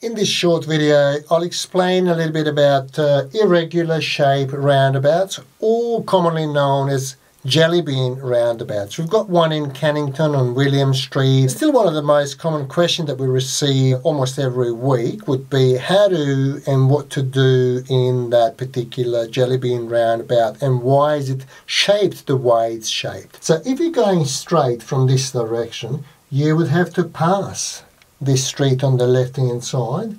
In this short video, I'll explain a little bit about irregular shape roundabouts, or commonly known as jellybean roundabouts. We've got one in Cannington on William Street. Still one of the most common questions that we receive almost every week would be how to and what to do in that particular jellybean roundabout and why is it shaped the way it's shaped. So if you're going straight from this direction, you would have to pass this street on the left hand side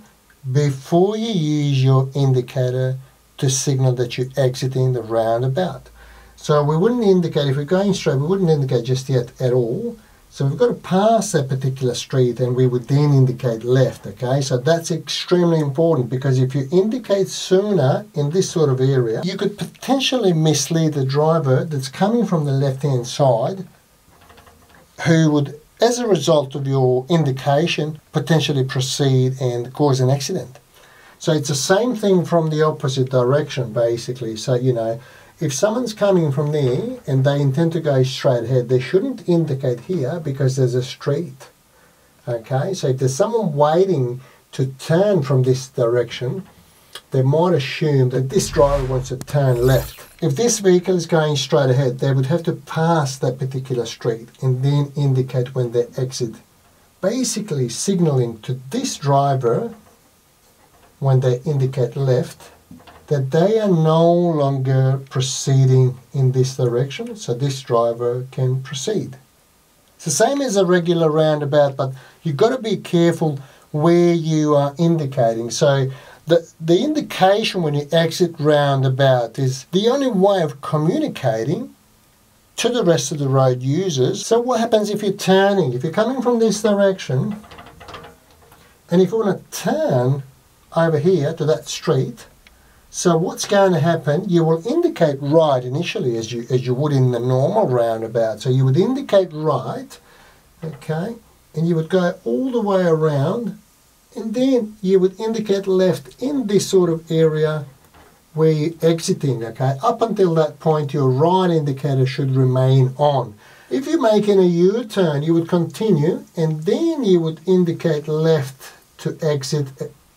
before you use your indicator to signal that you're exiting the roundabout. So we wouldn't indicate, if we're going straight, we wouldn't indicate just yet at all. So we've got to pass that particular street and we would then indicate left, okay? So that's extremely important because if you indicate sooner in this sort of area, you could potentially mislead the driver that's coming from the left hand side who would, as a result of your indication, potentially proceed and cause an accident. So it's the same thing from the opposite direction, basically. So, you know, if someone's coming from there and they intend to go straight ahead, they shouldn't indicate here because there's a street. Okay, so if there's someone waiting to turn from this direction, they might assume that this driver wants to turn left. If this vehicle is going straight ahead, they would have to pass that particular street and then indicate when they exit, basically signaling to this driver when they indicate left that they are no longer proceeding in this direction, so this driver can proceed. It's the same as a regular roundabout, but you've got to be careful where you are indicating. So the indication when you exit roundabout is the only way of communicating to the rest of the road users. So what happens if you're turning? If you're coming from this direction, and if you want to turn over here to that street, so what's going to happen, you will indicate right initially as you would in the normal roundabout. So you would indicate right, okay, and you would go all the way around, and then you would indicate left in this sort of area where you're exiting, okay. Up until that point, your right indicator should remain on. If you're making a U-turn, you would continue, and then you would indicate left to exit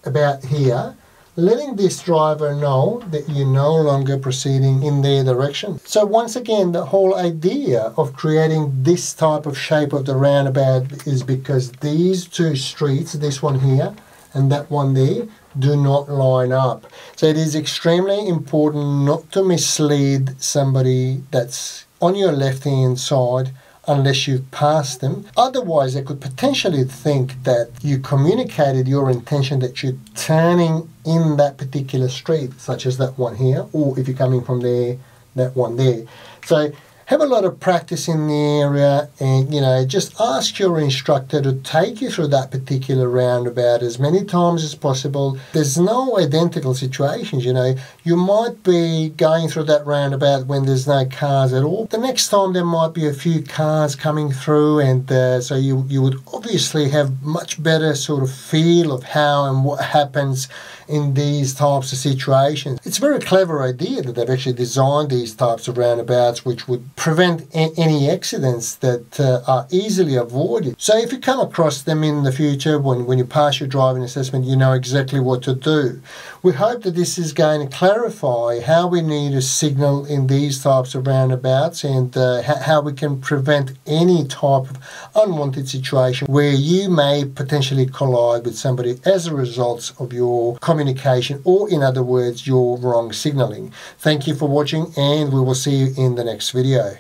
about here, letting this driver know that you're no longer proceeding in their direction. So once again, the whole idea of creating this type of shape of the roundabout is because these two streets, this one here and that one there, do not line up. So it is extremely important not to mislead somebody that's on your left-hand side unless you've passed them. Otherwise, they could potentially think that you communicated your intention that you're turning in that particular street, such as that one here, or if you're coming from there, that one there. So have a lot of practice in the area and, you know, just ask your instructor to take you through that particular roundabout as many times as possible. There's no identical situations, you know. You might be going through that roundabout when there's no cars at all. The next time there might be a few cars coming through, and so you would obviously have much better sort of feel of how and what happens in these types of situations. It's a very clever idea that they've actually designed these types of roundabouts which would prevent any accidents that are easily avoided. So if you come across them in the future, when you pass your driving assessment, you know exactly what to do. We hope that this is going to clarify how we need to signal in these types of roundabouts and how we can prevent any type of unwanted situation where you may potentially collide with somebody as a result of your communication, or in other words, your wrong signaling. Thank you for watching, and we will see you in the next video.